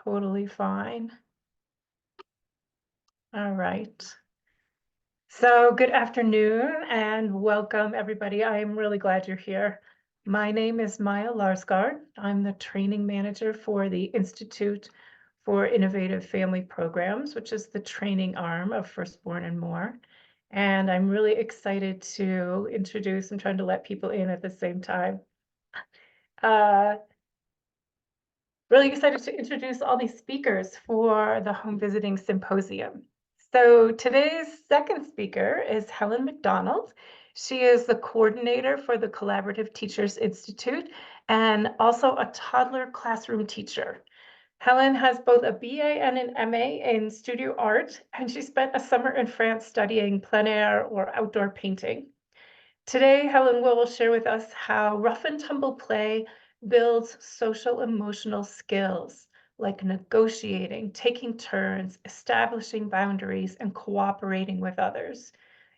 totally fine. All right. So good afternoon and welcome everybody. I am really glad you're here. My name is Maya Larsgaard. I'm the training manager for the Institute for Innovative Family Programs, which is the training arm of Firstborn and More. And I'm really excited to introduce, I'm trying to let people in at the same time. Really excited to introduce all these speakers for the Home Visiting Symposium. So today's second speaker is Helen McDonald. She is the coordinator for the Collaborative Teachers Institute and also a toddler classroom teacher. Helen has both a BA and an MA in studio art, and she spent a summer in France studying plein air or outdoor painting. Today, Helen will share with us how rough and tumble play builds social emotional skills like negotiating, taking turns, establishing boundaries, and cooperating with others.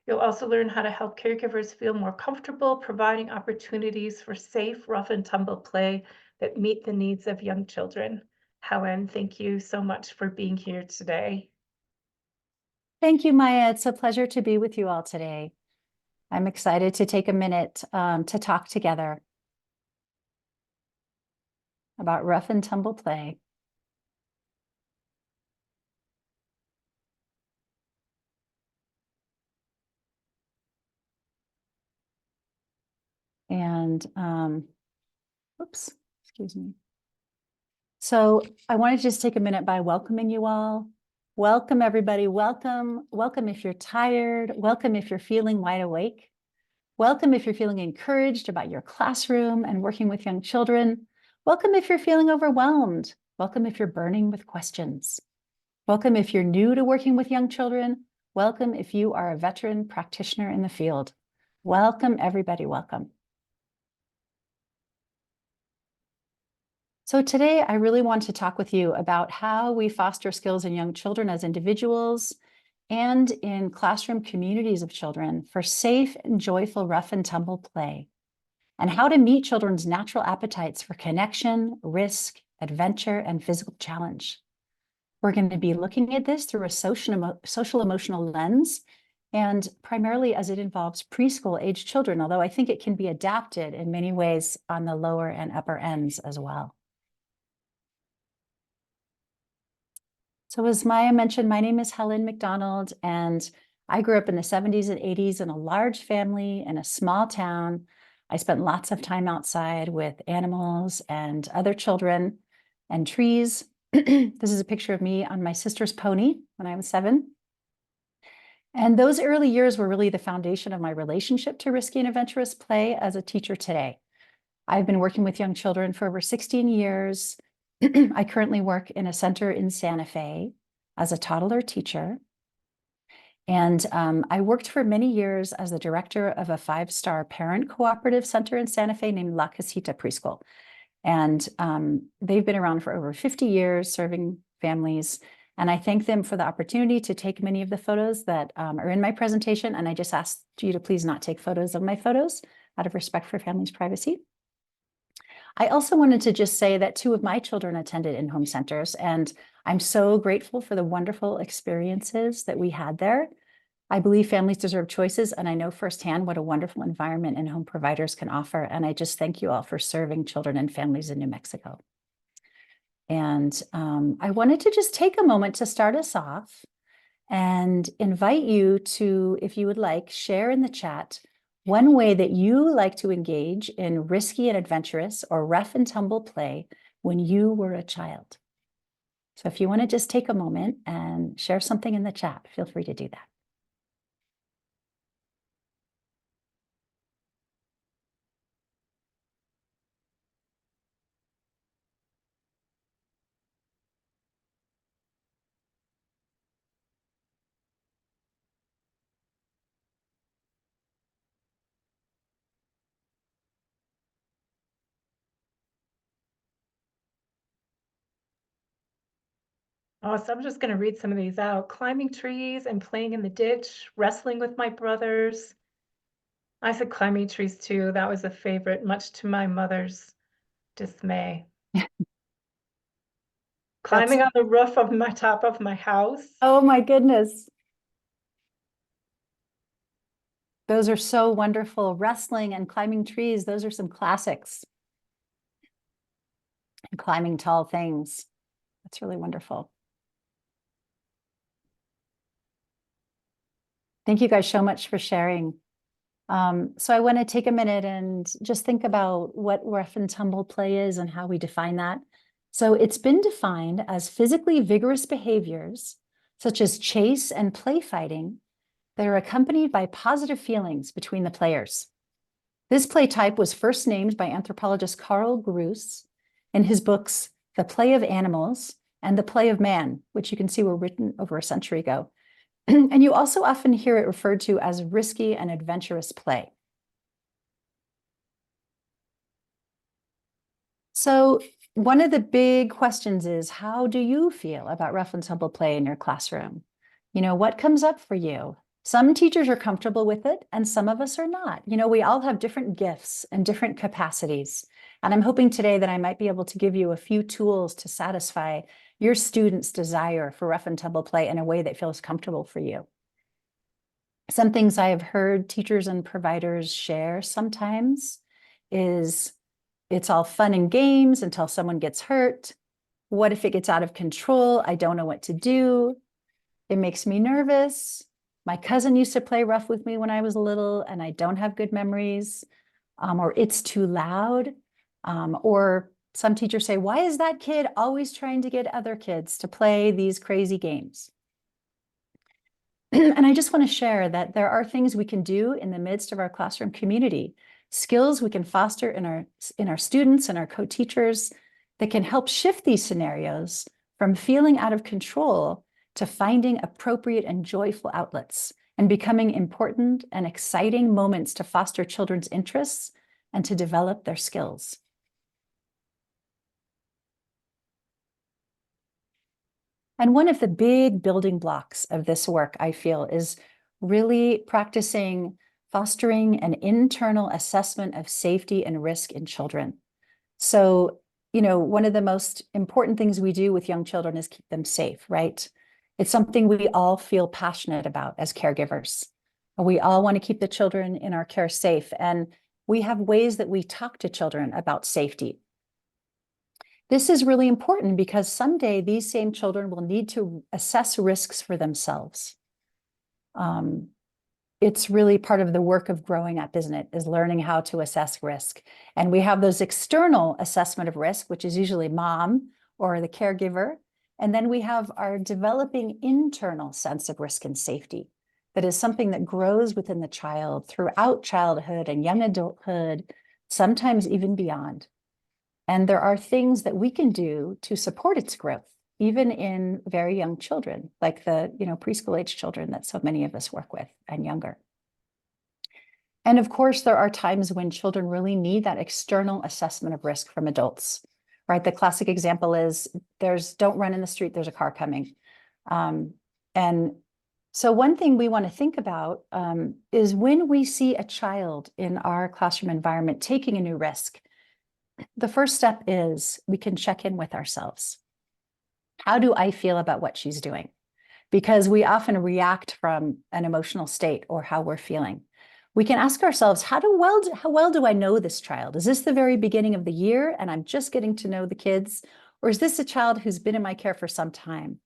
You'll also learn how to help caregivers feel more comfortable providing opportunities for safe rough and tumble play that meet the needs of young children. Helen, thank you so much for being here today. Thank you, Maya. It's a pleasure to be with you all today. I'm excited to take a minute to talk together about rough and tumble play. And, oops, excuse me. So I wanted to just take a minute by welcoming you all. Welcome, everybody. Welcome. Welcome if you're tired. Welcome if you're feeling wide awake. Welcome if you're feeling encouraged about your classroom and working with young children. Welcome if you're feeling overwhelmed. Welcome if you're burning with questions. Welcome if you're new to working with young children. Welcome if you are a veteran practitioner in the field. Welcome, everybody, welcome. So today I really want to talk with you about how we foster skills in young children as individuals and in classroom communities of children for safe and joyful rough and tumble play, and how to meet children's natural appetites for connection, risk, adventure, and physical challenge. We're going to be looking at this through a social emotional lens, and primarily as it involves preschool age children, although I think it can be adapted in many ways on the lower and upper ends as well. So as Maya mentioned, my name is Helen McDonald, and I grew up in the 70s and 80s in a large family in a small town. I spent lots of time outside with animals and other children and trees. This is a picture of me on my sister's pony when I was 7. And those early years were really the foundation of my relationship to risky and adventurous play as a teacher today. I've been working with young children for over 16 years. I currently work in a center in Santa Fe as a toddler teacher. And I worked for many years as the director of a 5-star parent cooperative center in Santa Fe named La Casita Preschool. And they've been around for over 50 years serving families. And I thank them for the opportunity to take many of the photos that are in my presentation. And I just asked you to please not take photos of my photos out of respect for families' privacy. I also wanted to just say that 2 of my children attended in-home centers, and I'm so grateful for the wonderful experiences that we had there. I believe families deserve choices, and I know firsthand what a wonderful environment in-home providers can offer. And I just thank you all for serving children and families in New Mexico. And I wanted to just take a moment to start us off and invite you to, if you would like, share in the chat one way that you like to engage in risky and adventurous or rough and tumble play when you were a child. So if you want to just take a moment and share something in the chat, feel free to do that. Oh, so I'm just going to read some of these out. Climbing trees and playing in the ditch, wrestling with my brothers. I said climbing trees too. That was a favorite, much to my mother's dismay. climbing on the roof of my top of my house. Oh my goodness. Those are so wonderful. Wrestling and climbing trees, those are some classics. And climbing tall things. That's really wonderful. Thank you guys so much for sharing. So I want to take a minute and just think about what rough and tumble play is and how we define that. So it's been defined as physically vigorous behaviors, such as chase and play fighting, that are accompanied by positive feelings between the players. This play type was first named by anthropologist Carl Gruss in his books, The Play of Animals and The Play of Man, which you can see were written over a century ago. And you also often hear it referred to as risky and adventurous play. So one of the big questions is, how do you feel about rough and tumble play in your classroom? You know, what comes up for you? Some teachers are comfortable with it and some of us are not. You know, we all have different gifts and different capacities. And I'm hoping today that I might be able to give you a few tools to satisfy your students' desire for rough and tumble play in a way that feels comfortable for you. Some things I have heard teachers and providers share sometimes is it's all fun and games until someone gets hurt. What if it gets out of control? I don't know what to do. It makes me nervous. My cousin used to play rough with me when I was little and I don't have good memories. Or it's too loud. Or some teachers say, why is that kid always trying to get other kids to play these crazy games? And I just want to share that there are things we can do in the midst of our classroom community, skills we can foster in our students and our co-teachers that can help shift these scenarios from feeling out of control to finding appropriate and joyful outlets and becoming important and exciting moments to foster children's interests and to develop their skills. And one of the big building blocks of this work, I feel, is really practicing fostering an internal assessment of safety and risk in children. So, you know, one of the most important things we do with young children is keep them safe, right? It's something we all feel passionate about as caregivers. We all want to keep the children in our care safe, and we have ways that we talk to children about safety. This is really important because someday these same children will need to assess risks for themselves. It's really part of the work of growing up, isn't it? Is learning how to assess risk. And we have those external assessment of risk, which is usually mom or the caregiver. And then we have our developing internal sense of risk and safety. That is something that grows within the child throughout childhood and young adulthood, sometimes even beyond. And there are things that we can do to support its growth, even in very young children, like the preschool age children that so many of us work with and younger. And of course, there are times when children really need that external assessment of risk from adults, right? The classic example is don't run in the street, there's a car coming. And so one thing we want to think about is when we see a child in our classroom environment taking a new risk, the first step is we can check in with ourselves. How do I feel about what she's doing? Because we often react from an emotional state or how we're feeling. We can ask ourselves, how well do I know this child? Is this the very beginning of the year and I'm just getting to know the kids? Or is this a child who's been in my care for some time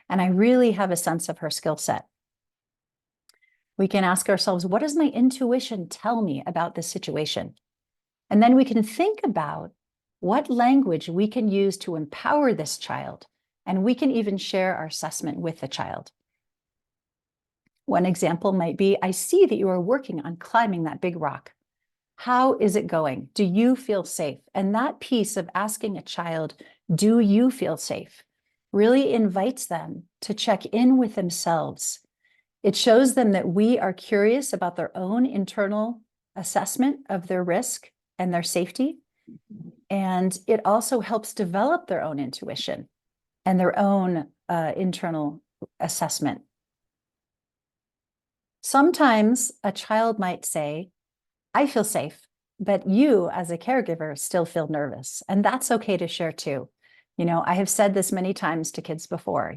and I really have a sense of her skill set? We can ask ourselves, what does my intuition tell me about this situation? And then we can think about what language we can use to empower this child, and we can even share our assessment with the child. One example might be, I see that you are working on climbing that big rock. How is it going? Do you feel safe? And that piece of asking a child, do you feel safe, really invites them to check in with themselves. It shows them that we are curious about their own internal assessment of their risk and their safety. And it also helps develop their own intuition and their own internal assessment. Sometimes a child might say, I feel safe, but you as a caregiver still feel nervous. And that's okay to share too. I have said this many times to kids before,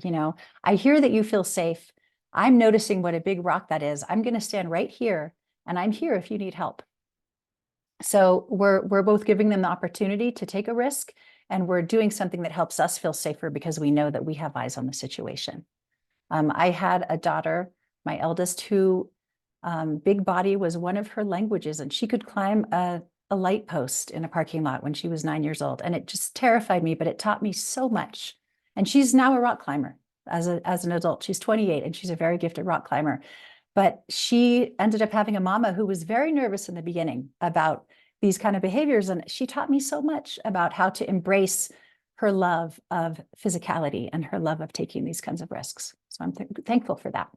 I hear that you feel safe. I'm noticing what a big rock that is. I'm going to stand right here, and I'm here if you need help. So we're both giving them the opportunity to take a risk, and we're doing something that helps us feel safer because we know that we have eyes on the situation. I had a daughter, my eldest, who big body was one of her languages, and she could climb a light post in a parking lot when she was 9 years old. And it just terrified me, but it taught me so much. And she's now a rock climber as an adult. She's 28 and she's a very gifted rock climber. But she ended up having a mama who was very nervous in the beginning about these kind of behaviors. And she taught me so much about how to embrace her love of physicality and her love of taking these kinds of risks. So I'm thankful for that.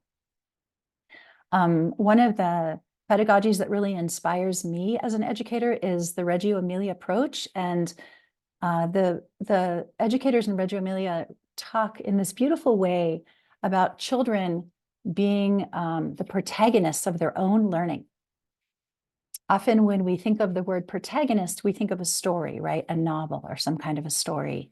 One of the pedagogies that really inspires me as an educator is the Reggio Emilia approach. And the educators in Reggio Emilia talk in this beautiful way about children being the protagonists of their own learning. Often when we think of the word protagonist, we think of a story, right? A novel or some kind of a story.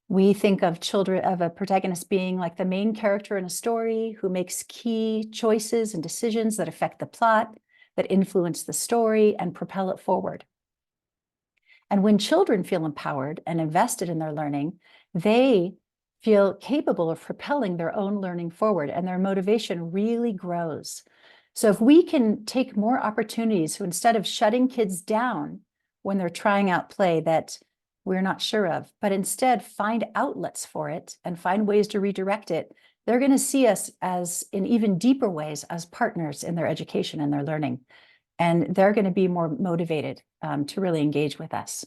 We think of a protagonist being like the main character in a story who makes key choices and decisions that affect the plot, that influence the story and propel it forward. And when children feel empowered and invested in their learning, they feel capable of propelling their own learning forward, and their motivation really grows. So if we can take more opportunities, so instead of shutting kids down when they're trying out play that we're not sure of, but instead find outlets for it and find ways to redirect it, they're going to see us as, in even deeper ways, as partners in their education and their learning. And they're going to be more motivated to really engage with us.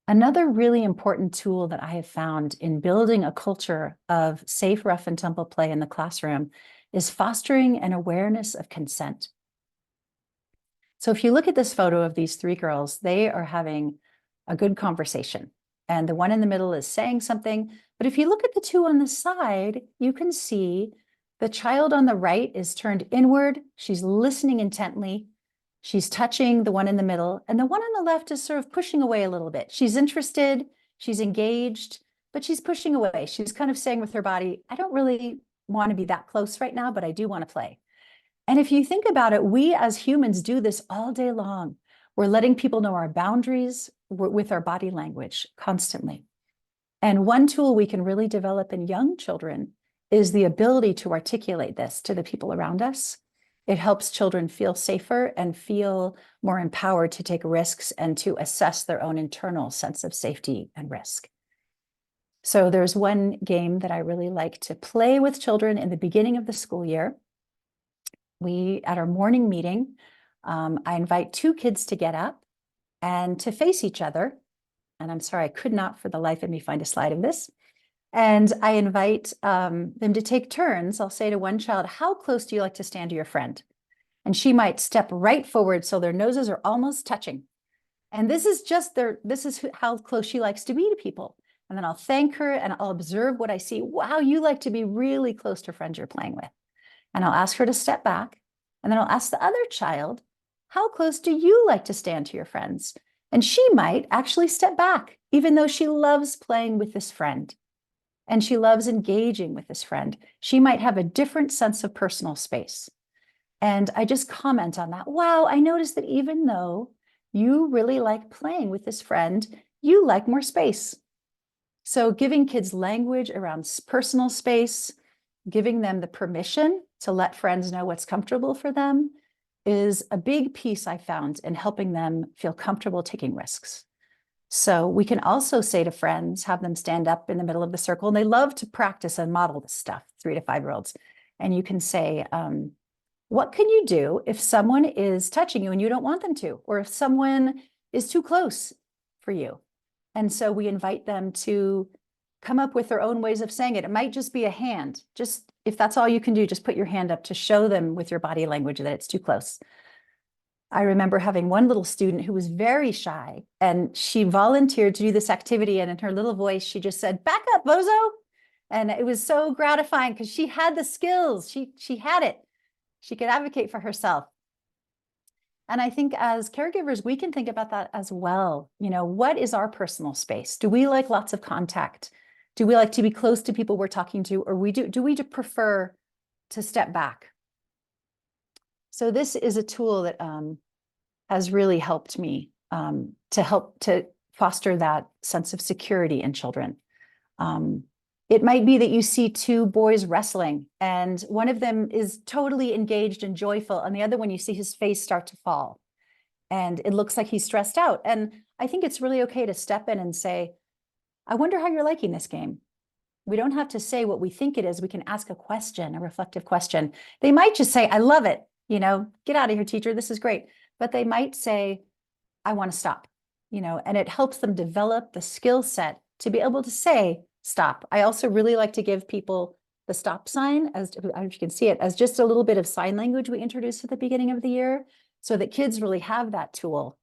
Another really important tool that I have found in building a culture of safe, rough, and tumble play in the classroom is fostering an awareness of consent. So if you look at this photo of these three girls, they are having a good conversation. And the one in the middle is saying something. But if you look at the two on the side, you can see the child on the right is turned inward. She's listening intently. She's touching the one in the middle. And the one on the left is sort of pushing away a little bit. She's interested, she's engaged, but she's pushing away. She's kind of saying with her body, I don't really want to be that close right now, but I do want to play. And if you think about it, we as humans do this all day long. We're letting people know our boundaries with our body language constantly. And one tool we can really develop in young children is the ability to articulate this to the people around us. It helps children feel safer and feel more empowered to take risks and to assess their own internal sense of safety and risk. So there's one game that I really like to play with children in the beginning of the school year. At our morning meeting, I invite two kids to get up and to face each other. And I'm sorry, I could not for the life of me find a slide of this. And I invite them to take turns. I'll say to one child, how close do you like to stand to your friend? And she might step right forward so their noses are almost touching. And this is how close she likes to be to people. And then I'll thank her and I'll observe what I see. Wow, you like to be really close to friends you're playing with. And I'll ask her to step back. And then I'll ask the other child, how close do you like to stand to your friends? And she might actually step back, even though she loves playing with this friend and she loves engaging with this friend. She might have a different sense of personal space. And I just comment on that. Wow, I noticed that even though you really like playing with this friend, you like more space. So giving kids language around personal space, giving them the permission to let friends know what's comfortable for them is a big piece I found in helping them feel comfortable taking risks. So we can also say to friends, have them stand up in the middle of the circle, and they love to practice and model this stuff, 3 to 5-year-olds. And you can say, what can you do if someone is touching you and you don't want them to, or if someone is too close for you? And so we invite them to come up with their own ways of saying it. It might just be a hand. Just if that's all you can do, just put your hand up to show them with your body language that it's too close. I remember having one little student who was very shy, and she volunteered to do this activity. And in her little voice, she just said, back up, bozo. And it was so gratifying because she had the skills. She had it. She could advocate for herself. And I think as caregivers, we can think about that as well. What is our personal space? Do we like lots of contact? Do we like to be close to people we're talking to, or do we prefer to step back? So this is a tool that has really helped me to foster that sense of security in children. It might be that you see two boys wrestling and one of them is totally engaged and joyful, and the other one, you see his face start to fall and it looks like he's stressed out. And I think it's really okay to step in and say, I wonder how you're liking this game. We don't have to say what we think it is. We can ask a question, a reflective question. They might just say, I love it. Get out of here, teacher. This is great. But they might say, I want to stop, and it helps them develop the skill set to be able to say, stop. I also really like to give people the stop sign, as I don't know if you can see it, as just a little bit of sign language we introduced at the beginning of the year, so that kids really have that tool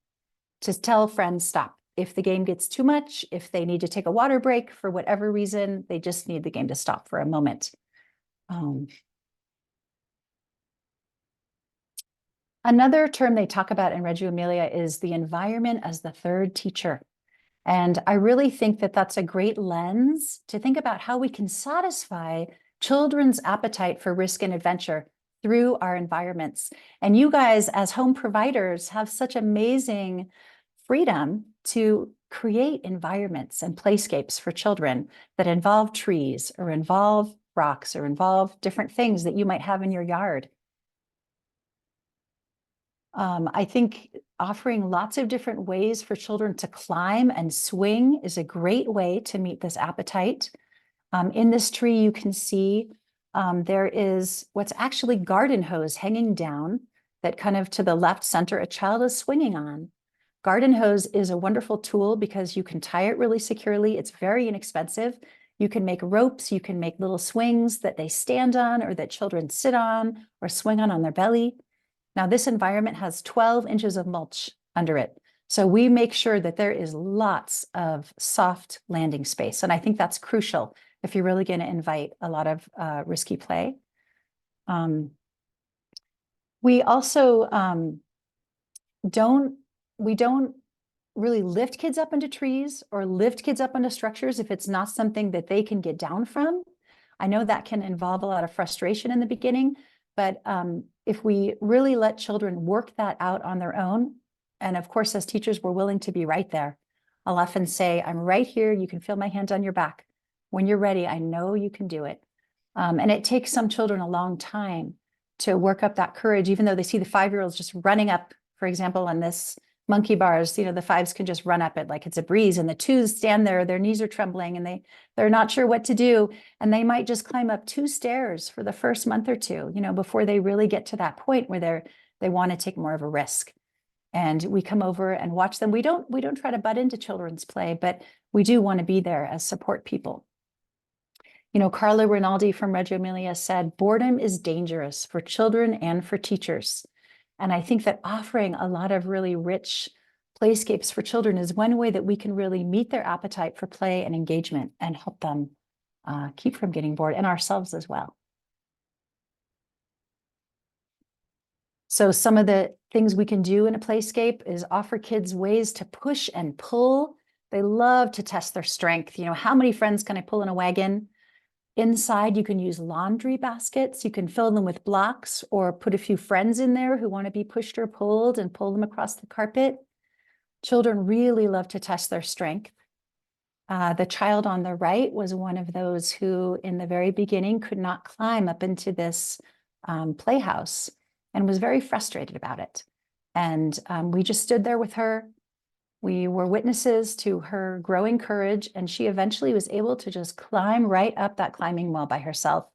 to tell friends, stop. If the game gets too much, if they need to take a water break for whatever reason, they just need the game to stop for a moment. Another term they talk about in Reggio Emilia is the environment as the third teacher. And I really think that that's a great lens to think about how we can satisfy children's appetite for risk and adventure through our environments. And you guys, as home providers, have such amazing freedom to create environments and playscapes for children that involve trees or involve rocks or involve different things that you might have in your yard. I think offering lots of different ways for children to climb and swing is a great way to meet this appetite. In this tree, you can see there is what's actually garden hose hanging down that kind of to the left center, a child is swinging on. Garden hose is a wonderful tool because you can tie it really securely. It's very inexpensive. You can make ropes, you can make little swings that they stand on or that children sit on or swing on their belly. Now, this environment has 12 inches of mulch under it. So we make sure that there is lots of soft landing space. And I think that's crucial if you're really going to invite a lot of risky play. We also don't really lift kids up into trees or lift kids up into structures if it's not something that they can get down from. I know that can involve a lot of frustration in the beginning, but if we really let children work that out on their own, and of course, as teachers, we're willing to be right there. I'll often say, I'm right here. You can feel my hand on your back. When you're ready, I know you can do it. And it takes some children a long time to work up that courage, even though they see the 5-year-olds just running up, for example, on this monkey bars, the 5s can just run up it like it's a breeze, and the 2s stand there, their knees are trembling and they're not sure what to do. And they might just climb up 2 stairs for the first month or two, before they really get to that point where they want to take more of a risk. And we come over and watch them. We don't try to butt into children's play, but we do want to be there as support people. Carla Rinaldi from Reggio Emilia said, boredom is dangerous for children and for teachers. And I think that offering a lot of really rich playscapes for children is one way that we can really meet their appetite for play and engagement and help them keep from getting bored, and ourselves as well. So some of the things we can do in a playscape is offer kids ways to push and pull. They love to test their strength. How many friends can I pull in a wagon? Inside, you can use laundry baskets. You can fill them with blocks or put a few friends in there who want to be pushed or pulled and pull them across the carpet. Children really love to test their strength. The child on the right was one of those who, in the very beginning, could not climb up into this playhouse and was very frustrated about it. And we just stood there with her. We were witnesses to her growing courage, and she eventually was able to just climb right up that climbing wall by herself,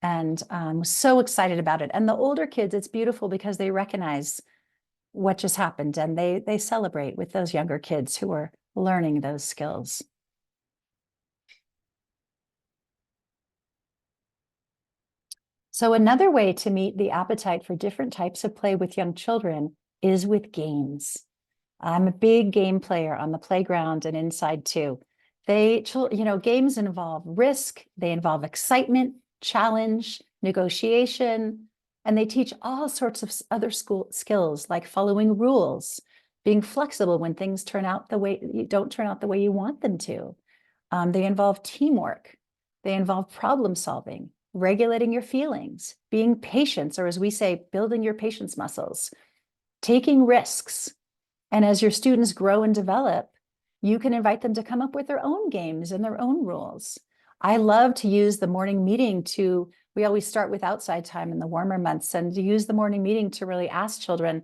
and was so excited about it. And the older kids, it's beautiful because they recognize what just happened, and they celebrate with those younger kids who are learning those skills. So another way to meet the appetite for different types of play with young children is with games. I'm a big game player on the playground and inside too. Games involve risk, they involve excitement, challenge, negotiation, And they teach all sorts of other school skills like following rules, being flexible when things don't turn out the way you want them to. They involve teamwork. They involve problem solving, regulating your feelings, being patient, or as we say, building your patience muscles, taking risks. And as your students grow and develop, you can invite them to come up with their own games and their own rules. I love to use the morning meeting we always start with outside time in the warmer months, and to use the morning meeting to really ask children,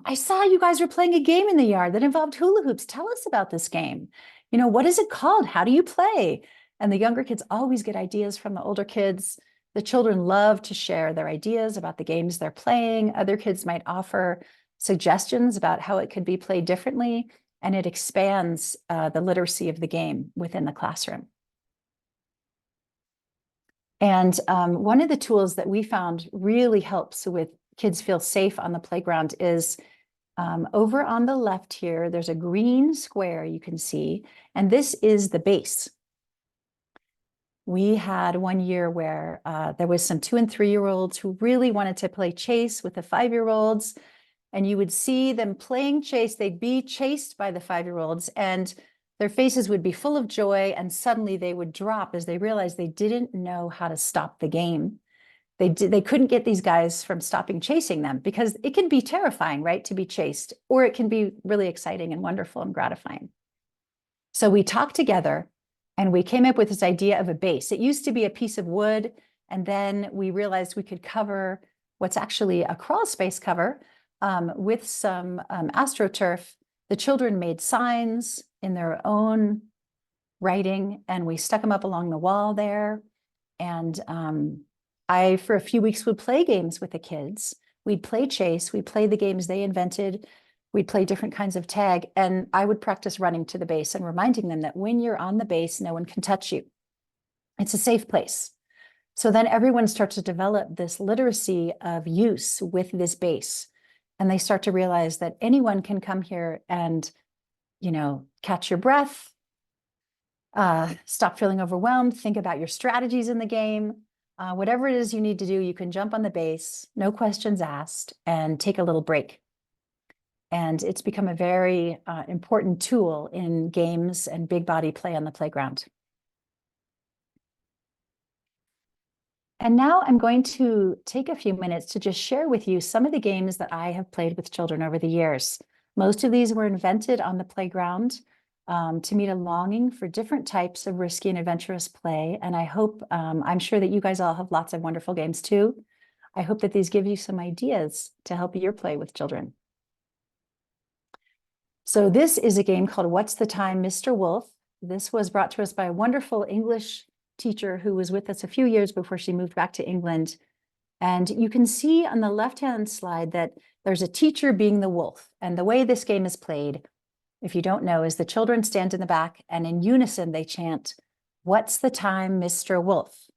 I saw you guys were playing a game in the yard that involved hula hoops. Tell us about this game. What is it called? How do you play? And the younger kids always get ideas from the older kids. The children love to share their ideas about the games they're playing. Other kids might offer suggestions about how it could be played differently, and it expands the literacy of the game within the classroom. And one of the tools that we found really helps with kids feel safe on the playground is over on the left here, there's a green square you can see, and this is the base. We had one year where there was some 2- and 3-year-olds who really wanted to play chase with the 5-year-olds, and you would see them playing chase. They'd be chased by the 5-year-olds, and their faces would be full of joy, and suddenly they would drop as they realized they didn't know how to stop the game. They couldn't get these guys from stopping chasing them, because it can be terrifying, right, to be chased, or it can be really exciting and wonderful and gratifying. So we talked together and we came up with this idea of a base. It used to be a piece of wood, and then we realized we could cover what's actually a crawl space cover with some AstroTurf. The children made signs in their own writing, and we stuck them up along the wall there. And I, for a few weeks, would play games with the kids. We'd play chase. We'd play the games they invented. We'd play different kinds of tag. And I would practice running to the base and reminding them that when you're on the base, no one can touch you. It's a safe place. So then everyone starts to develop this literacy of use with this base. And they start to realize that anyone can come here and, catch your breath, stop feeling overwhelmed, think about your strategies in the game. Whatever it is you need to do, you can jump on the base, no questions asked, and take a little break. And it's become a very important tool in games and big body play on the playground. And now I'm going to take a few minutes to just share with you some of the games that I have played with children over the years. Most of these were invented on the playground to meet a longing for different types of risky and adventurous play. And I'm sure that you guys all have lots of wonderful games too. I hope that these give you some ideas to help your play with children. So this is a game called What's the Time, Mr. Wolf? This was brought to us by a wonderful English teacher who was with us a few years before she moved back to England. And you can see on the left-hand slide that there's a teacher being the wolf. And the way this game is played, if you don't know, is the children stand in the back and in unison they chant, "What's the time, Mr. Wolf?"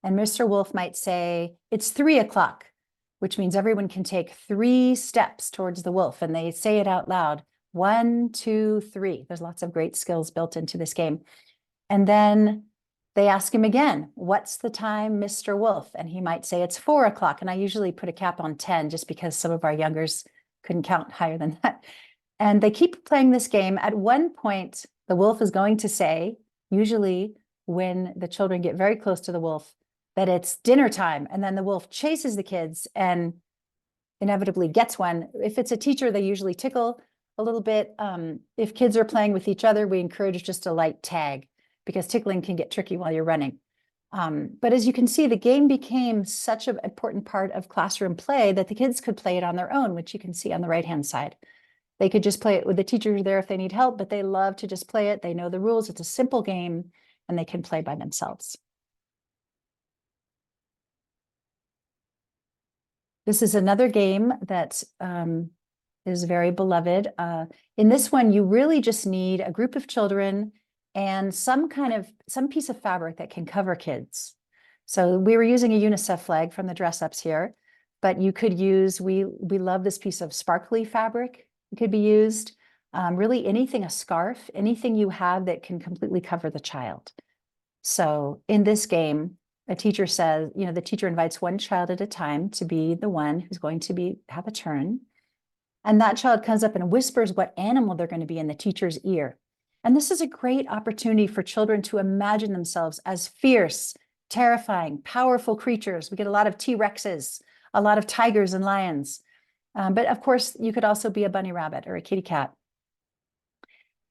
And Mr. Wolf might say, "It's 3 o'clock," which means everyone can take 3 steps towards the wolf, and they say it out loud. 1, 2, 3. There's lots of great skills built into this game. And then they ask him again, "What's the time, Mr. Wolf?" And he might say, "It's 4 o'clock." And I usually put a cap on 10 just because some of our youngers couldn't count higher than that. And they keep playing this game. At one point, the wolf is going to say, usually when the children get very close to the wolf, that it's dinner time. And then the wolf chases the kids and inevitably gets one. If it's a teacher, they usually tickle a little bit. If kids are playing with each other, we encourage just a light tag, because tickling can get tricky while you're running. But as you can see, the game became such an important part of classroom play that the kids could play it on their own, which you can see on the right-hand side. They could just play it with the teacher there if they need help, but they love to just play it. They know the rules. It's a simple game, and they can play by themselves. This is another game that is very beloved. In this one, you really just need a group of children and some piece of fabric that can cover kids. So we were using a UNICEF flag from the dress ups here, but you could use, we love this piece of sparkly fabric. It could be used, really anything, a scarf, anything you have that can completely cover the child. So in this game, a teacher says, the teacher invites one child at a time to be the one who's going to have a turn. And that child comes up and whispers what animal they're going to be in the teacher's ear. And this is a great opportunity for children to imagine themselves as fierce, terrifying, powerful creatures. We get a lot of T-Rexes, a lot of tigers and lions. But of course, you could also be a bunny rabbit or a kitty cat.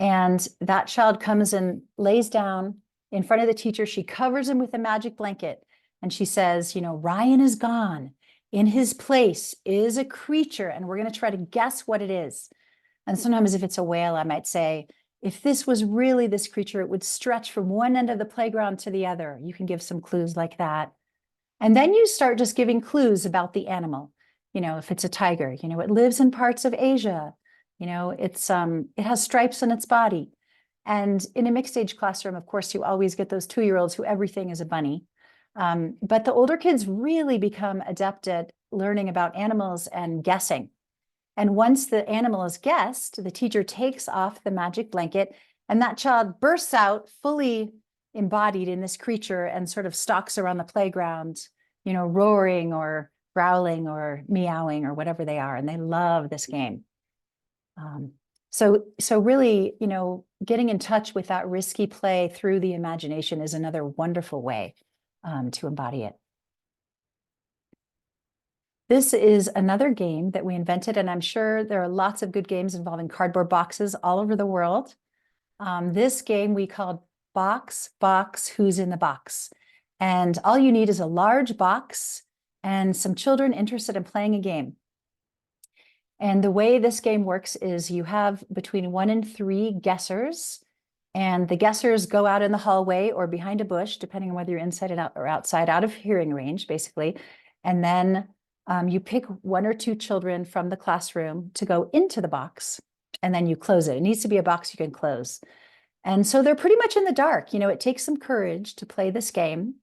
And that child comes and lays down in front of the teacher. She covers him with a magic blanket. And she says, Ryan is gone. In his place is a creature, and we're going to try to guess what it is. And sometimes if it's a whale, I might say, if this was really this creature, it would stretch from one end of the playground to the other. You can give some clues like that. And then you start just giving clues about the animal. If it's a tiger, it lives in parts of Asia. It has stripes on its body. And in a mixed age classroom, of course, you always get those 2-year-olds who everything is a bunny. But the older kids really become adept at learning about animals and guessing. And once the animal is guessed, the teacher takes off the magic blanket and that child bursts out fully embodied in this creature and sort of stalks around the playground, roaring or growling or meowing or whatever they are. And they love this game. So really, getting in touch with that risky play through the imagination is another wonderful way to embody it. This is another game that we invented, and I'm sure there are lots of good games involving cardboard boxes all over the world. This game we called Box, Who's in the Box? And all you need is a large box and some children interested in playing a game. And the way this game works is you have between 1 and 3 guessers, and the guessers go out in the hallway or behind a bush, depending on whether you're inside and out or outside, out of hearing range, basically. And then you pick 1 or 2 children from the classroom to go into the box, and then you close it. It needs to be a box you can close. And so they're pretty much in the dark. It takes some courage to play this game,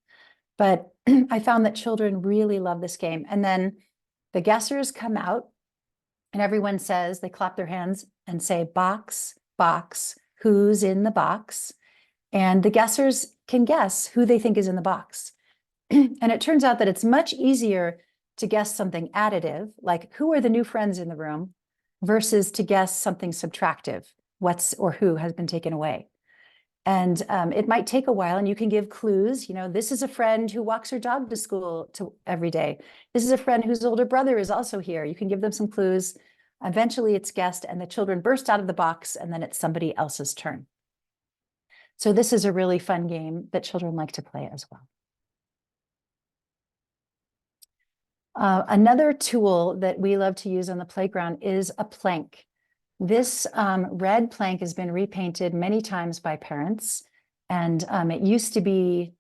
but I found that children really love this game. And then the guessers come out and everyone says, they clap their hands and say, box, who's in the box? And the guessers can guess who they think is in the box. And it turns out that it's much easier to guess something additive, like who are the new friends in the room, versus to guess something subtractive, what's or who has been taken away. And it might take a while, and you can give clues. This is a friend who walks her dog to school every day. This is a friend whose older brother is also here. You can give them some clues. Eventually it's guessed, and the children burst out of the box, and then it's somebody else's turn. So this is a really fun game that children like to play as well. Another tool that we love to use on the playground is a plank. This red plank has been repainted many times by parents, and it used to be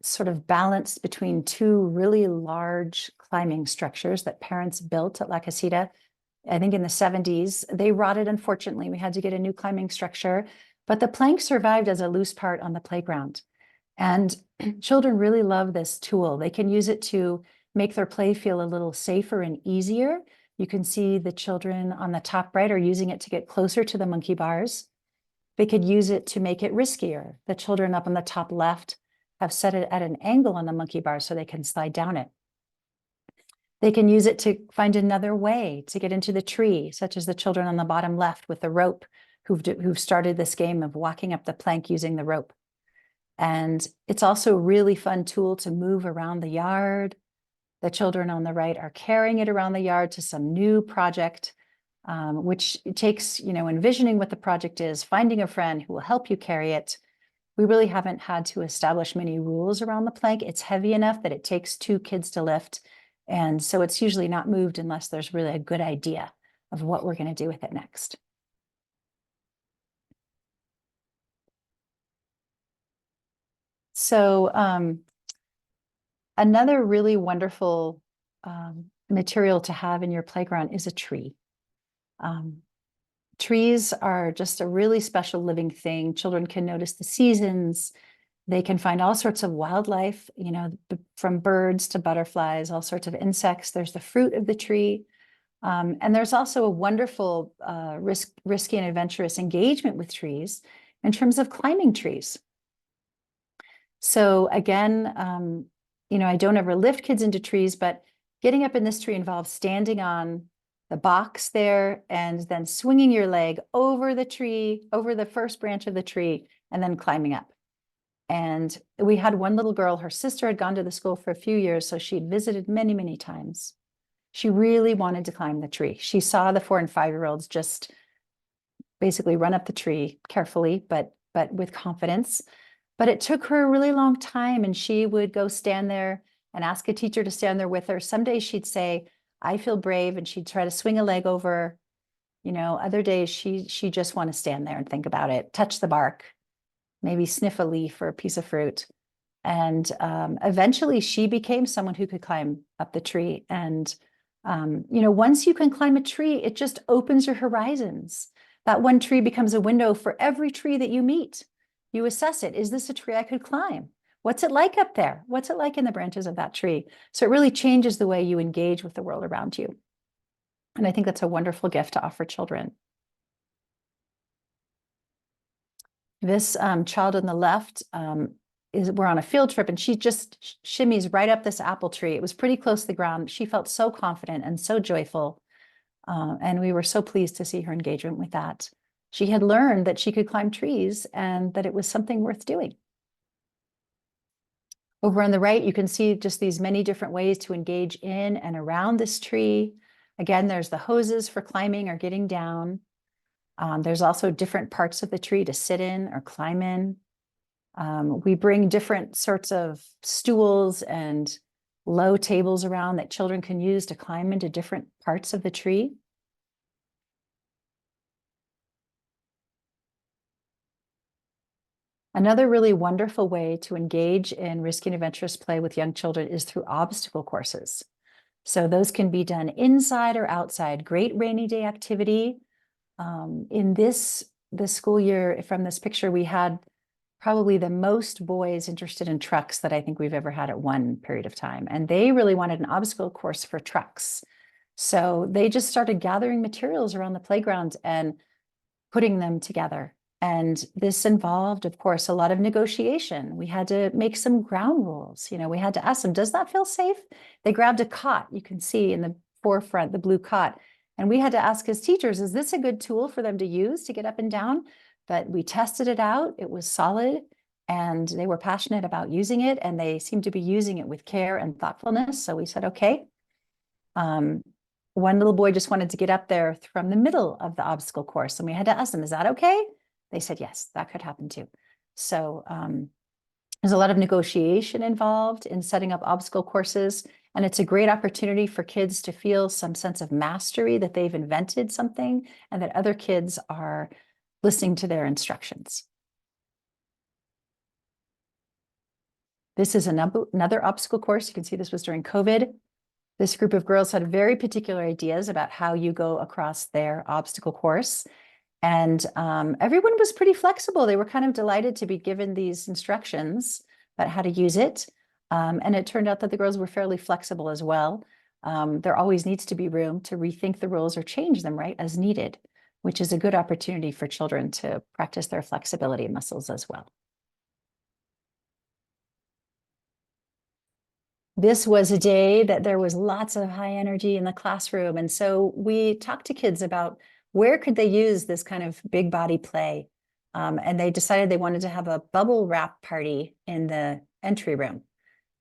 sort of balanced between 2 really large climbing structures that parents built at La Casita, I think in the 70s. They rotted, unfortunately. We had to get a new climbing structure, but the plank survived as a loose part on the playground. And children really love this tool. They can use it to make their play feel a little safer and easier. You can see the children on the top right are using it to get closer to the monkey bars. They could use it to make it riskier. The children up on the top left have set it at an angle on the monkey bar so they can slide down it. They can use it to find another way to get into the tree, such as the children on the bottom left with the rope who've started this game of walking up the plank using the rope. And it's also a really fun tool to move around the yard. The children on the right are carrying it around the yard to some new project, which takes, envisioning what the project is, finding a friend who will help you carry it. We really haven't had to establish many rules around the plank. It's heavy enough that it takes 2 kids to lift. And so it's usually not moved unless there's really a good idea of what we're going to do with it next. So another really wonderful material to have in your playground is a tree. Trees are just a really special living thing. Children can notice the seasons. They can find all sorts of wildlife, from birds to butterflies, all sorts of insects. There's the fruit of the tree. And there's also a wonderful risky and adventurous engagement with trees in terms of climbing trees. So again, I don't ever lift kids into trees, but getting up in this tree involves standing on the box there and then swinging your leg over the tree, over the first branch of the tree, and then climbing up. And we had one little girl, her sister had gone to the school for a few years, so she'd visited many, many times. She really wanted to climb the tree. She saw the 4 and 5-year-olds just basically run up the tree carefully, but with confidence. But it took her a really long time, and she would go stand there and ask a teacher to stand there with her. Some days she'd say, I feel brave, and she'd try to swing a leg over. Other days she just want to stand there and think about it, touch the bark, maybe sniff a leaf or a piece of fruit. And eventually she became someone who could climb up the tree. And, once you can climb a tree, it just opens your horizons. That one tree becomes a window for every tree that you meet. You assess it. Is this a tree I could climb? What's it like up there? What's it like in the branches of that tree? So it really changes the way you engage with the world around you. And I think that's a wonderful gift to offer children. This child on the left we're on a field trip, and she just shimmies right up this apple tree. It was pretty close to the ground. She felt so confident and so joyful. And we were so pleased to see her engagement with that. She had learned that she could climb trees and that it was something worth doing. Over on the right, you can see just these many different ways to engage in and around this tree. Again, there's the hoses for climbing or getting down. There's also different parts of the tree to sit in or climb in. We bring different sorts of stools and low tables around that children can use to climb into different parts of the tree. Another really wonderful way to engage in risky and adventurous play with young children is through obstacle courses. So those can be done inside or outside. Great rainy day activity. In this school year, from this picture, we had probably the most boys interested in trucks that I think we've ever had at one period of time. And they really wanted an obstacle course for trucks. So they just started gathering materials around the playground and putting them together. And this involved, of course, a lot of negotiation. We had to make some ground rules. We had to ask them, does that feel safe? They grabbed a cot. You can see in the forefront, the blue cot. And we had to ask as teachers, is this a good tool for them to use to get up and down? But we tested it out. It was solid, and they were passionate about using it, and they seemed to be using it with care and thoughtfulness. So we said, okay. One little boy just wanted to get up there from the middle of the obstacle course, and we had to ask them, is that okay? They said, yes, that could happen too. So there's a lot of negotiation involved in setting up obstacle courses, and it's a great opportunity for kids to feel some sense of mastery that they've invented something and that other kids are listening to their instructions. This is another obstacle course. You can see this was during COVID. This group of girls had very particular ideas about how you go across their obstacle course. And everyone was pretty flexible. They were kind of delighted to be given these instructions about how to use it. And it turned out that the girls were fairly flexible as well. There always needs to be room to rethink the rules or change them, right, as needed, which is a good opportunity for children to practice their flexibility muscles as well. This was a day that there was lots of high energy in the classroom. And so we talked to kids about where could they use this kind of big body play. And they decided they wanted to have a bubble wrap party in the entry room.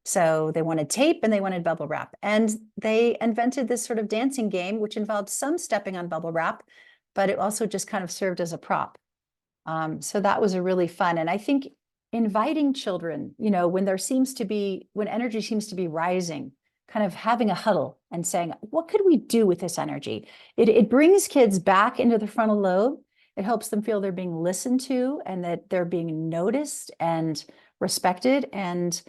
So they wanted tape and they wanted bubble wrap. And they invented this sort of dancing game, which involved some stepping on bubble wrap, but it also just kind of served as a prop. So that was a really fun. And I think inviting children, when energy seems to be rising, kind of having a huddle and saying, what could we do with this energy? It brings kids back into the frontal lobe. It helps them feel they're being listened to and that they're being noticed and respected, and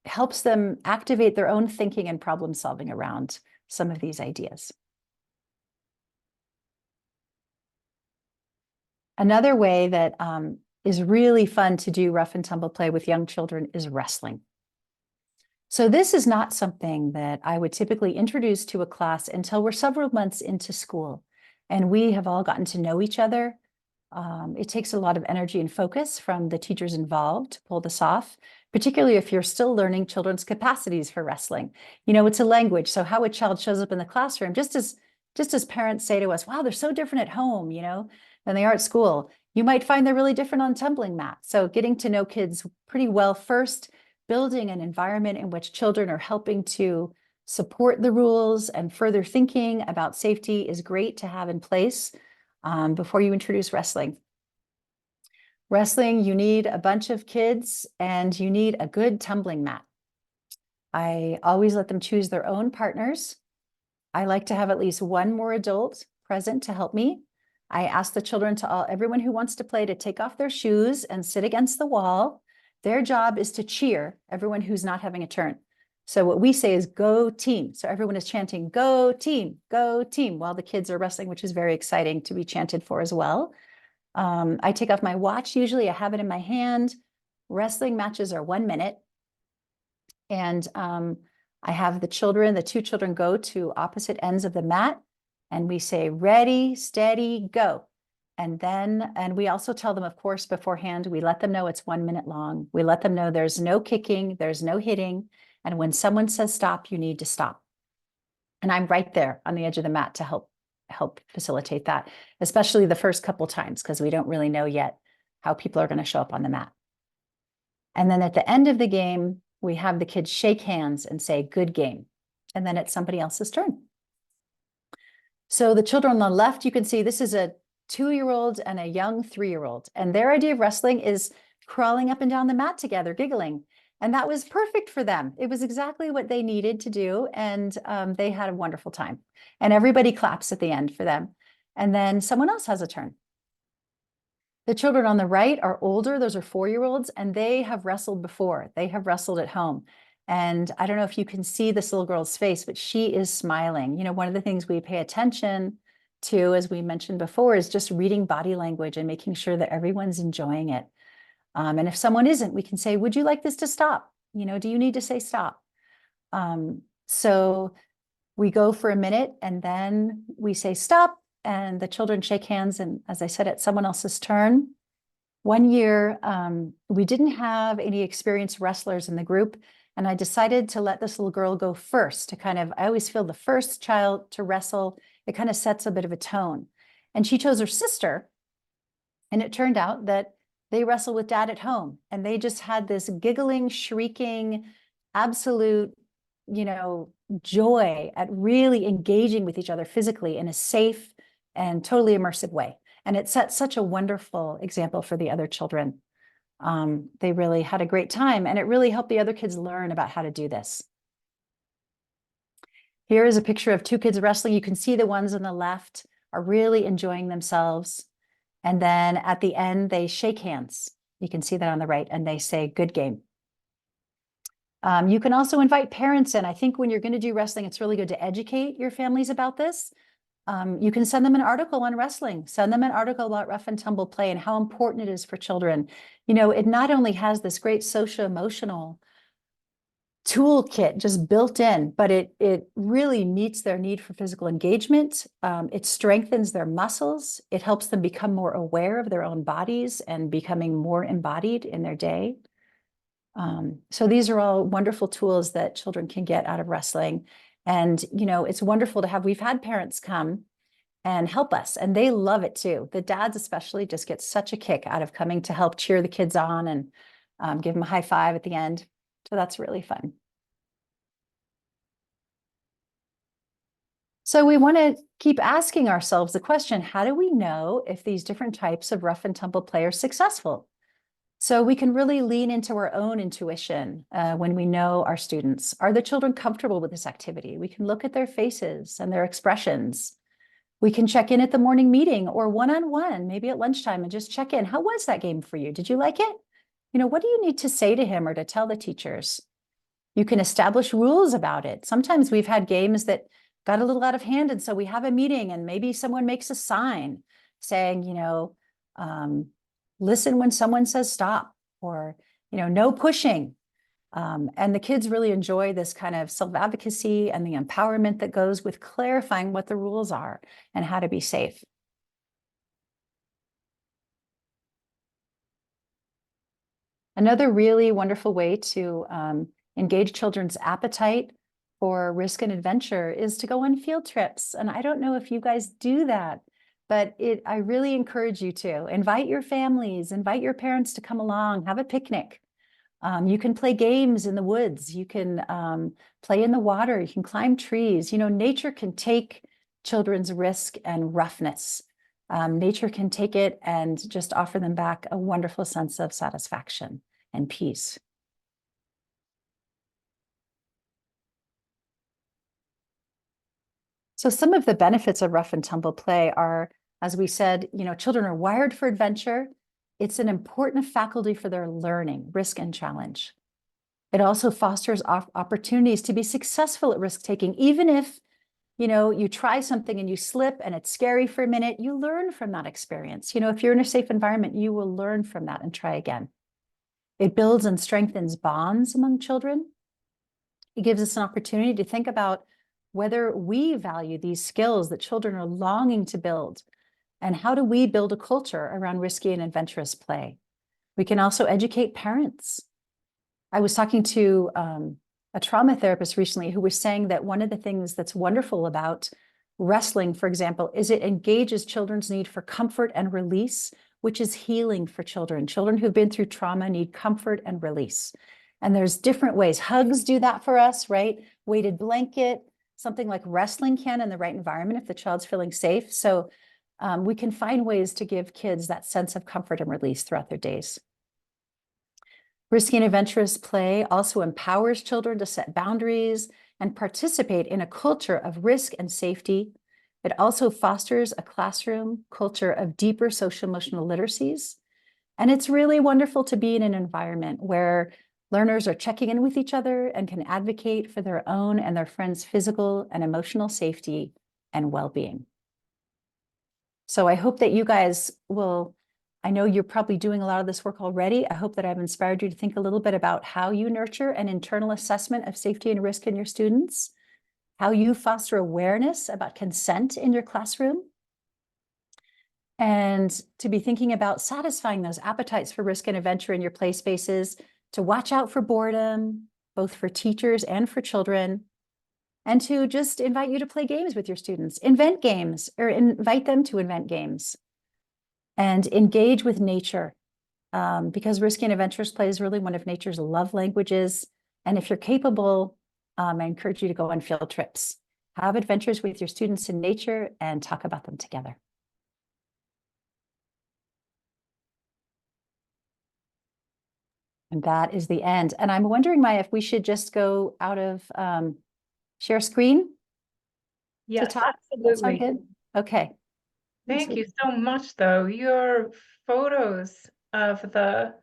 helps them activate their own thinking and problem solving around some of these ideas. Another way that is really fun to do rough and tumble play with young children is wrestling. So this is not something that I would typically introduce to a class until we're several months into school and we have all gotten to know each other. It takes a lot of energy and focus from the teachers involved to pull this off, particularly if you're still learning children's capacities for wrestling. You know, it's a language. So how a child shows up in the classroom, just as parents say to us, wow, they're so different at home, you know, than they are at school. You might find they're really different on tumbling mat. So getting to know kids pretty well first, building an environment in which children are helping to support the rules and further thinking about safety is great to have in place before you introduce wrestling. Wrestling, you need a bunch of kids and you need a good tumbling mat. I always let them choose their own partners. I like to have at least one more adult present to help me. I ask the children everyone who wants to play to take off their shoes and sit against the wall. Their job is to cheer everyone who's not having a turn. So what we say is go team. So everyone is chanting, go team, while the kids are wrestling, which is very exciting to be chanted for as well. I take off my watch. Usually I have it in my hand. Wrestling matches are 1 minute. And I have the two children go to opposite ends of the mat and we say, ready, steady, go. And we also tell them, of course, beforehand, we let them know it's 1 minute long. We let them know there's no kicking, there's no hitting. And when someone says stop, you need to stop. And I'm right there on the edge of the mat to help facilitate that, especially the first couple times, because we don't really know yet how people are going to show up on the mat. And then at the end of the game, we have the kids shake hands and say, good game. And then it's somebody else's turn. So the children on the left, you can see this is a 2-year-old and a young 3-year-old. And their idea of wrestling is crawling up and down the mat together, giggling. And that was perfect for them. It was exactly what they needed to do. And they had a wonderful time. And everybody claps at the end for them. And then someone else has a turn. The children on the right are older. Those are 4-year-olds, and they have wrestled before. They have wrestled at home. And I don't know if you can see this little girl's face, but she is smiling. You know, one of the things we pay attention to, as we mentioned before, is just reading body language and making sure that everyone's enjoying it. And if someone isn't, we can say, would you like this to stop? You know, do you need to say stop? So we go for a minute and then we say stop. And the children shake hands. And as I said, it's someone else's turn. One year, we didn't have any experienced wrestlers in the group. And I decided to let this little girl go first I always feel the first child to wrestle, it kind of sets a bit of a tone. And she chose her sister. And it turned out that they wrestle with dad at home. And they just had this giggling, shrieking, absolute, you know, joy at really engaging with each other physically in a safe and totally immersive way. And it set such a wonderful example for the other children. They really had a great time, and it really helped the other kids learn about how to do this. Here is a picture of 2 kids wrestling. You can see the ones on the left are really enjoying themselves. And then at the end, they shake hands. You can see that on the right, and they say, good game. You can also invite parents in. I think when you're going to do wrestling, it's really good to educate your families about this. You can send them an article on wrestling, send them an article about rough and tumble play and how important it is for children. You know, it not only has this great socio-emotional toolkit just built in, but it really meets their need for physical engagement. It strengthens their muscles. It helps them become more aware of their own bodies and becoming more embodied in their day. So these are all wonderful tools that children can get out of wrestling. And, you know, it's wonderful to have, we've had parents come and help us, and they love it too. The dads especially just get such a kick out of coming to help cheer the kids on and give them a high five at the end. So that's really fun. So we want to keep asking ourselves the question, how do we know if these different types of rough and tumble play are successful? So we can really lean into our own intuition when we know our students. Are the children comfortable with this activity? We can look at their faces and their expressions. We can check in at the morning meeting or one-on-one, maybe at lunchtime, and just check in. How was that game for you? Did you like it? You know, what do you need to say to him or to tell the teachers? You can establish rules about it. Sometimes we've had games that got a little out of hand, and so we have a meeting and maybe someone makes a sign saying, you know, listen when someone says stop, or, you know, no pushing. And the kids really enjoy this kind of self-advocacy and the empowerment that goes with clarifying what the rules are and how to be safe. Another really wonderful way to engage children's appetite for risk and adventure is to go on field trips. And I don't know if you guys do that, but I really encourage you to invite your families, invite your parents to come along, have a picnic. You can play games in the woods. You can play in the water. You can climb trees. Nature can take children's risk and roughness. Nature can take it and just offer them back a wonderful sense of satisfaction and peace. So some of the benefits of rough and tumble play are, as we said, children are wired for adventure. It's an important faculty for their learning, risk and challenge. It also fosters opportunities to be successful at risk taking. Even if, you try something and you slip and it's scary for a minute, you learn from that experience. If you're in a safe environment, you will learn from that and try again. It builds and strengthens bonds among children. It gives us an opportunity to think about whether we value these skills that children are longing to build, and how do we build a culture around risky and adventurous play. We can also educate parents. I was talking to a trauma therapist recently who was saying that one of the things that's wonderful about wrestling, for example, is it engages children's need for comfort and release, which is healing for children. Children who've been through trauma need comfort and release. And there's different ways. Hugs do that for us, right? Weighted blanket, something like wrestling can in the right environment if the child's feeling safe. So we can find ways to give kids that sense of comfort and release throughout their days. Risky and adventurous play also empowers children to set boundaries and participate in a culture of risk and safety. It also fosters a classroom culture of deeper social emotional literacies. And it's really wonderful to be in an environment where learners are checking in with each other and can advocate for their own and their friends' physical and emotional safety and well-being. So I hope that you guys will, I know you're probably doing a lot of this work already. I hope that I've inspired you to think a little bit about how you nurture an internal assessment of safety and risk in your students, how you foster awareness about consent in your classroom, and to be thinking about satisfying those appetites for risk and adventure in your play spaces, to watch out for boredom, both for teachers and for children, and to just invite you to play games with your students, invent games, or invite them to invent games, and engage with nature, because risky and adventurous play is really one of nature's love languages. And if you're capable, I encourage you to go on field trips, have adventures with your students in nature, and talk about them together. And that is the end. And I'm wondering, Maya, if we should just go out of share screen to Yes, talk. That sound absolutely. good? Okay. Thank you so much, though. Your photos of the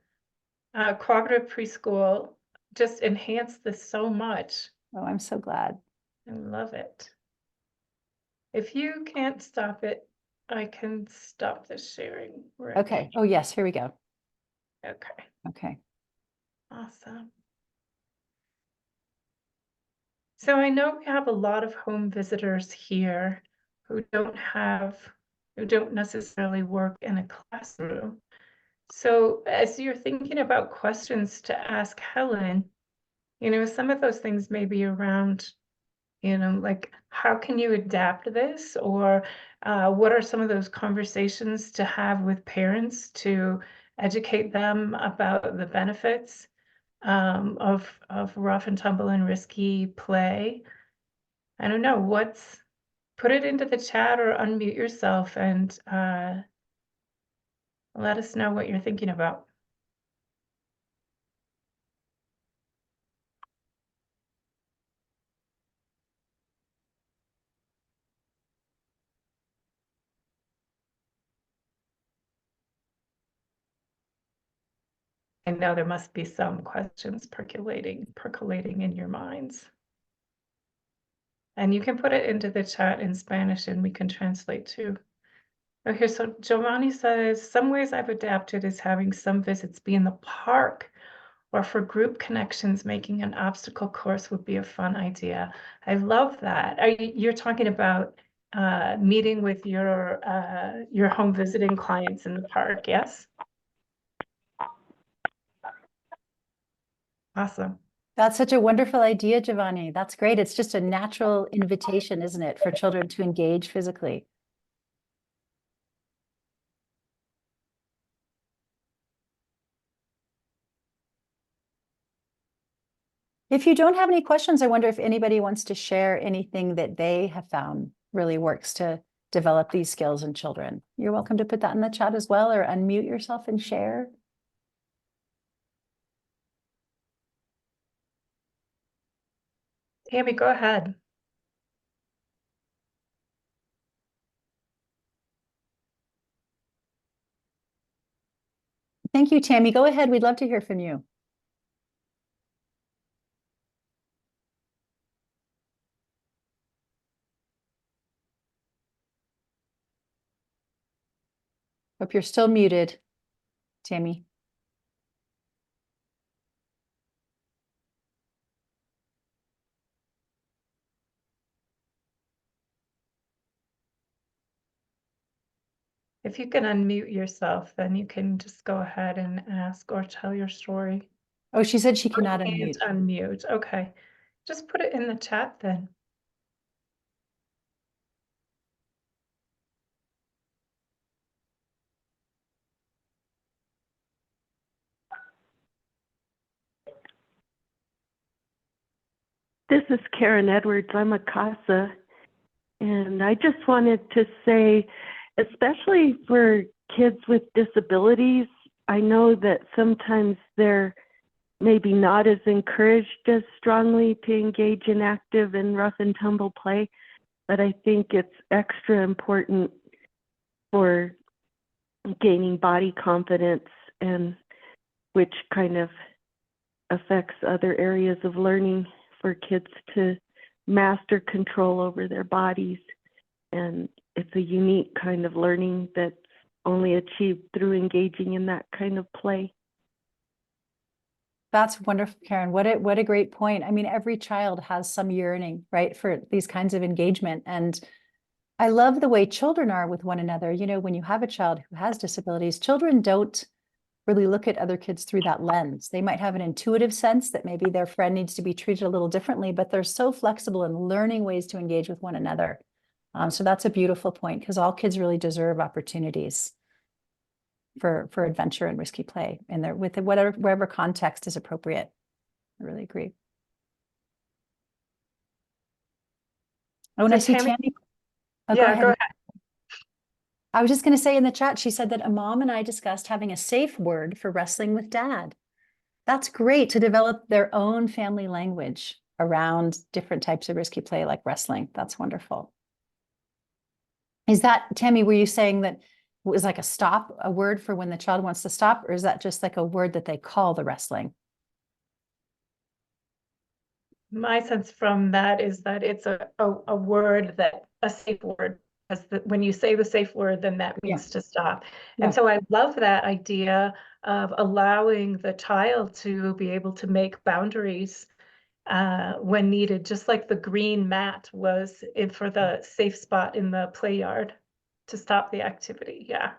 cooperative preschool just enhance this so much. Oh, I'm so glad. I love it. If you can't stop it, I can stop the sharing. Okay. Oh, yes. Here we go. Okay. Okay. Awesome. So I know we have a lot of home visitors here who don't necessarily work in a classroom. So as you're thinking about questions to ask Helen, some of those things may be around, like how can you adapt this? Or what are some of those conversations to have with parents to educate them about the benefits of rough and tumble and risky play? I don't know, put it into the chat or unmute yourself and let us know what you're thinking about. I know there must be some questions percolating in your minds. And you can put it into the chat in Spanish and we can translate too. Okay, so Giovanni says, some ways I've adapted is having some visits be in the park, or for group connections, making an obstacle course would be a fun idea. I love that. You're talking about meeting with your home visiting clients in the park, yes? Awesome. That's such a wonderful idea, Giovanni. That's great. It's just a natural invitation, isn't it, for children to engage physically? If you don't have any questions, I wonder if anybody wants to share anything that they have found really works to develop these skills in children. You're welcome to put that in the chat as well, or unmute yourself and share. Tammy, go ahead. Thank you, Tammy. Go ahead. We'd love to hear from you. Hope you're still muted, Tammy. If you can unmute yourself, then you can just go ahead and ask or tell your story. Oh, she said she cannot Can't unmute. unmute. Okay. Just put it in the chat then. This is Karen Edwards. I'm a CASA, and I just wanted to say, especially for kids with disabilities, I know that sometimes they're maybe not as encouraged as strongly to engage in active and rough and tumble play, but I think it's extra important for gaining body confidence, and which kind of affects other areas of learning for kids to master control over their bodies. And it's a unique kind of learning that's only achieved through engaging in that kind of play. That's wonderful, Karen. What a great point. I mean, every child has some yearning, right, for these kinds of engagement. And I love the way children are with one another. You know, when you have a child who has disabilities, children don't really look at other kids through that lens. They might have an intuitive sense that maybe their friend needs to be treated a little differently, but they're so flexible in learning ways to engage with one another. So that's a beautiful point, because all kids really deserve opportunities for adventure and risky play in their with wherever context is appropriate. I really agree. Oh, and I see Tammy. Oh, yeah, go go ahead. ahead. I was just going to say in the chat, she said that a mom and I discussed having a safe word for wrestling with dad. That's great to develop their own family language around different types of risky play like wrestling. That's wonderful. Is that, Tammy, were you saying that it was like a stop, a word for when the child wants to stop, or is that just like a word that they call the wrestling? My sense from that is that it's a word, that a safe word, because when you say the safe word, then that means to stop. Yeah. And so I love that idea of allowing the child to be able to make boundaries when needed, just like the green mat was for the safe spot in the play yard to stop the activity. Yeah.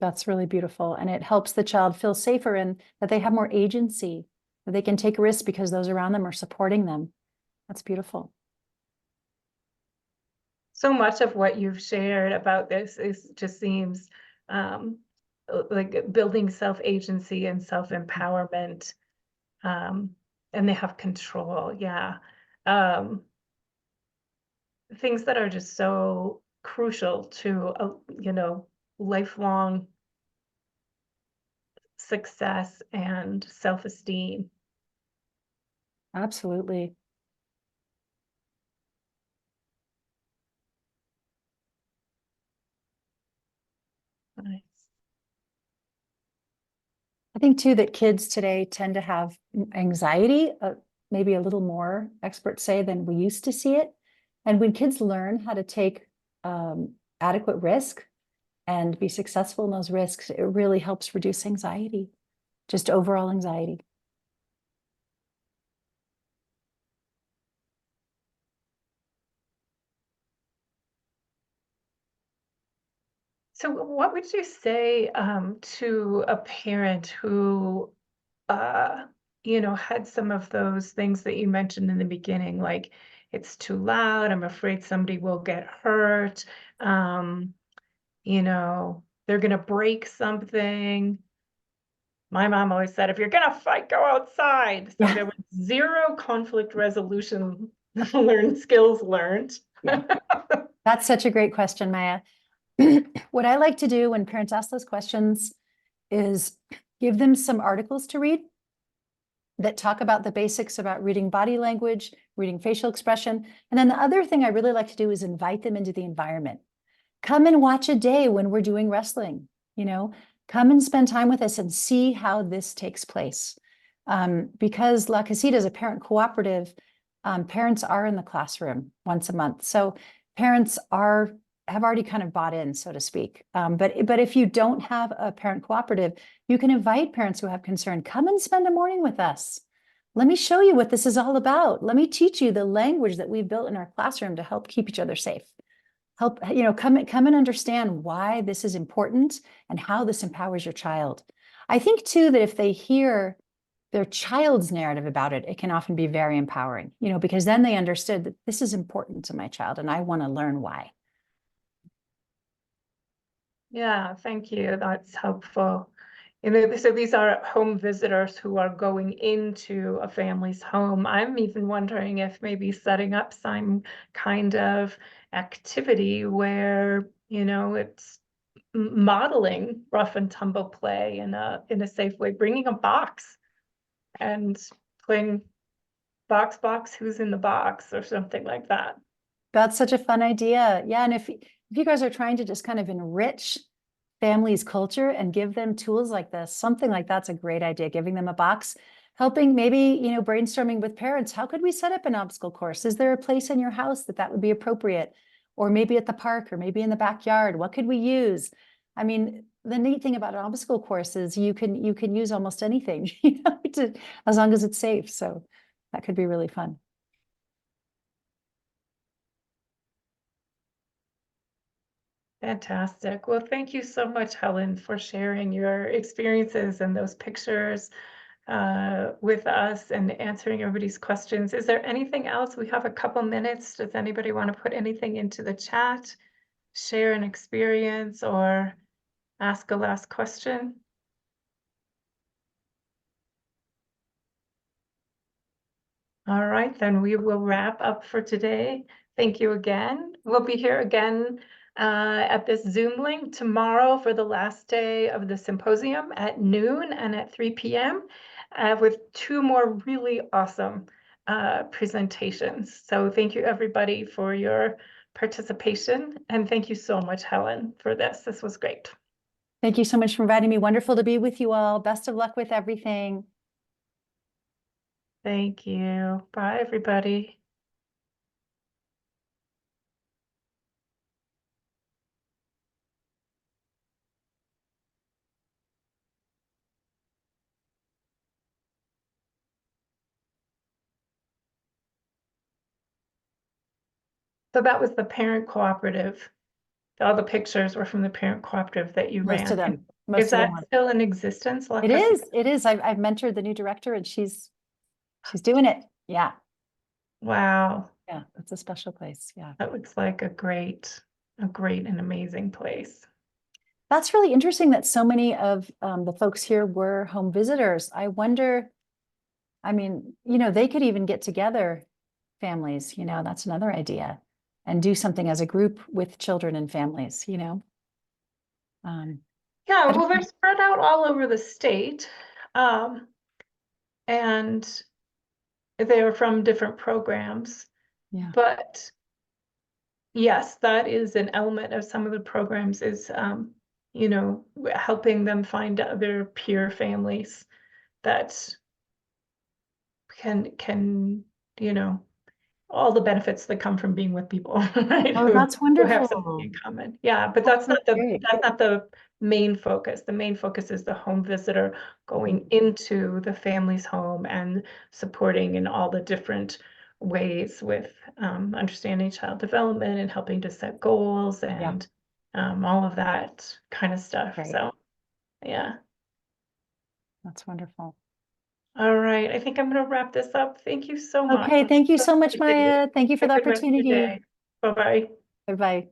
That's really beautiful. And it helps the child feel safer and that they have more agency, that they can take risks because those around them are supporting them. That's beautiful. So much of what you've shared about this just seems like building self-agency and self-empowerment, and they have control. Yeah. Um, things that are just so crucial to lifelong success and self-esteem. Absolutely. Nice. I think too that kids today tend to have anxiety, maybe a little more, experts say, than we used to see it. And when kids learn how to take adequate risk and be successful in those risks, it really helps reduce anxiety, just overall anxiety. So what would you say to a parent who had some of those things that you mentioned in the beginning, like it's too loud, I'm afraid somebody will get hurt, they're gonna break something. My mom always said, if you're gonna fight, go outside. So Yeah. there was zero conflict resolution skills learned. Yeah. That's such a great question, Maya. What I like to do when parents ask those questions is give them some articles to read that talk about the basics about reading body language, reading facial expression. And then the other thing I really like to do is invite them into the environment. Come and watch a day when we're doing wrestling, come and spend time with us and see how this takes place. Because La Casita is a parent cooperative, parents are in the classroom once a month. So parents have already kind of bought in, so to speak. But if you don't have a parent cooperative, you can invite parents who have concern, come and spend a morning with us. Let me show you what this is all about. Let me teach you the language that we've built in our classroom to help keep each other safe. Come and understand why this is important and how this empowers your child. I think too that if they hear their child's narrative about it, it can often be very empowering, because then they understood that this is important to my child and I want to learn why. Yeah, thank you. That's helpful. So these are home visitors who are going into a family's home. I'm even wondering if maybe setting up some kind of activity where, it's modeling rough and tumble play in a safe way, bringing a box and playing box, who's in the box or something like that. That's such a fun idea. Yeah. And if you guys are trying to just kind of enrich families' culture and give them tools like this, something like that's a great idea. Giving them a box, helping maybe, brainstorming with parents. How could we set up an obstacle course? Is there a place in your house that would be appropriate? Or maybe at the park or maybe in the backyard? What could we use? I mean, the neat thing about an obstacle course is you can use almost anything, as long as it's safe. So that could be really fun. Fantastic. Well, thank you so much, Helen, for sharing your experiences and those pictures with us and answering everybody's questions. Is there anything else? We have a couple minutes. Does anybody want to put anything into the chat, share an experience, or ask a last question? All right, then we will wrap up for today. Thank you again. We'll be here again at this Zoom link tomorrow for the last day of the symposium at noon and at 3 p.m. With two more really awesome presentations. So thank you everybody for your participation. And thank you so much, Helen, for this. This was great. Thank you so much for inviting me. Wonderful to be with you all. Best of luck with everything. Thank you. Bye, everybody. So that was the parent cooperative. All the pictures were from the parent cooperative that you Most ran. of them. Is that still in existence? It is. It is. I've mentored the new director and she's doing it. Yeah. Wow. Yeah. It's a special place. Yeah. That looks like a great and amazing place. That's really interesting that so many of the folks here were home visitors. I wonder, I mean, they could even get together, families, that's another idea, and do something as a group with children and families, Yeah, well, they're spread out all over the state. And they were from different programs. Yeah. But yes, that is an element of some of the programs is, helping them find other peer families that can, all the benefits that come from being with people, right? Oh, that's Who have something wonderful. in common. Yeah, but that's not Great. the main focus. The main focus is the home visitor going into the family's home and supporting in all the different ways with understanding child development and helping to set goals and all of that kind of stuff. Right. So, yeah. That's wonderful. All right, I think I'm going to wrap this up. Thank you so much. Okay, thank you so much, Appreciate it. Maya. Thank you for Have the a good rest of your opportunity. day. Bye-bye. Bye-bye.